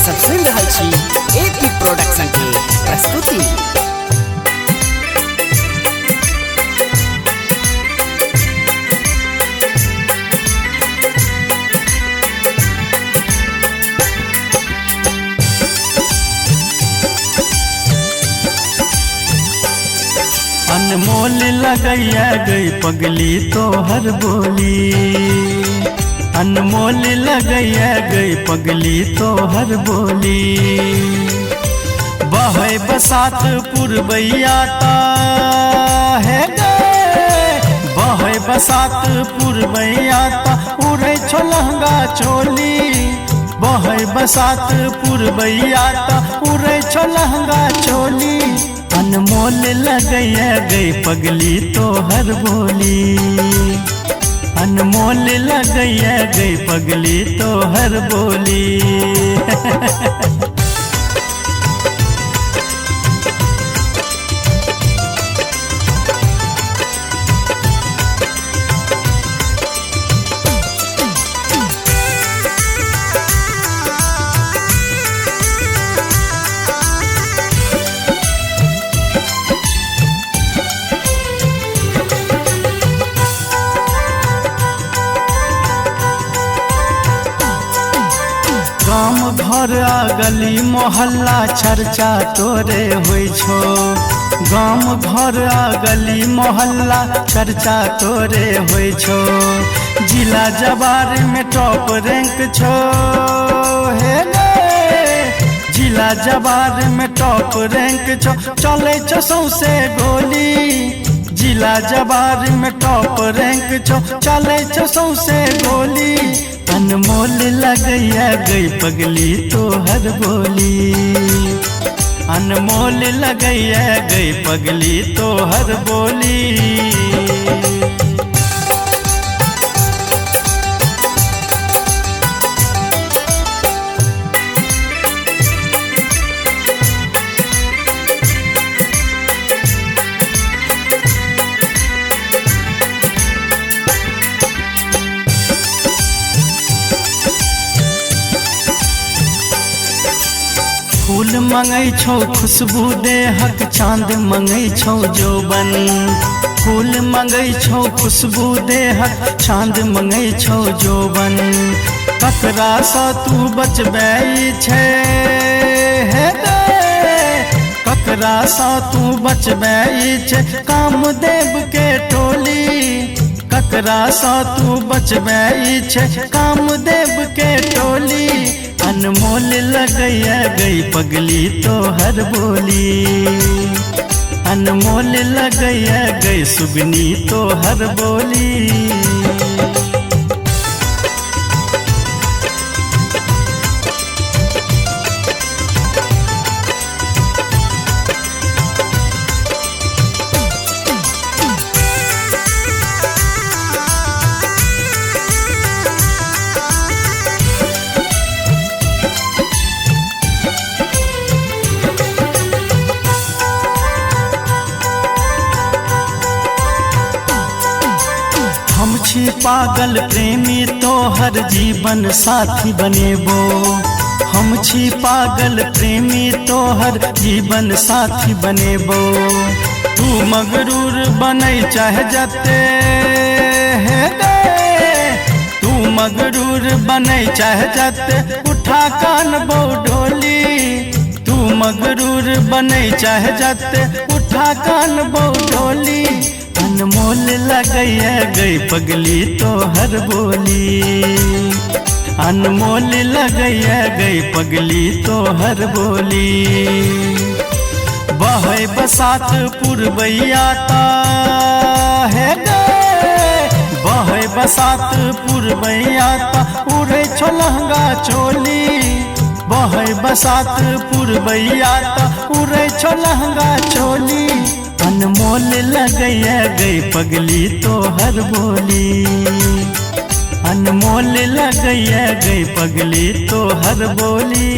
सब सुन रहल छी एपी प्रोडक्शन के प्रस्तुति। अनमोल लगैया गई पगली तोहर बोली, अनमोल लगैया गई पगली तोहर बोली। बहे बसात पुरबैया ता है गे, बहे बसात पुरबैया ता उड़े छो लहंगा चोली। बहे बसात पुरबैया ता उड़े छो लहंगा चोली। अनमोल लगैया गई पगली तोहर बोली, अनमोल लगैया गई पगली तोहर बोली। गाम घर आ गली मोहल्ला चर्चा तोरे होइ छो। गाम घर आ गली मोहल्ला चर्चा तोरे होइ छो। जिला जवार में टॉप रैंक छो हे गे, जिला जवार में टॉप रैंक छो। चले छो सौसे गोली, जिला जवार में टॉप रैंक छो। चले छो सौसे गोली। अनमोल लगैया गई पगली तोहर बोली, अनमोल लगैया गई पगली तोहर बोली। फूल मंगै छौ खुशबू देहक, चांद मंगै छौ जोबन। फूल मंगै छौ खुशबू देहक, चांद मंगै छौ जोबन। ककरा सा तू बचबै छै हे गे, ककरा सा तू बचबै छै कामदेव के टोली। ककरा सा तू बचबै छै कामदेव के टोली। अनमोल लगैया गई पगली तोहर बोली, अनमोल लगैया गई सुगनी तोहर बोली। हम छी पागल प्रेमी तोहर जीवन साथी बनेबो। हम छी पागल प्रेमी तोहर जीवन साथी बनेबो। तू मगरूर बनै चाह जते हे गे, तू मगरूर बनै चाह जते उठा कानबो डोली। तू मगरूर बनै चाह जते उठा कानबो डोली। अनमोल लगैया गई पगली तोहर बोली, अनमोल लगैया गई पगली तोहर बोली। बहे बसात पुरबैया ता है गे, बहे बसात पुरबैया ता उड़े छो लहंगा चोली। बहे बसात पुरबैया ता उड़े छो लहंगा चोली। अनमोल लगैया गई पगली तोहर बोली, अनमोल लगैया गई पगली तोहर बोली।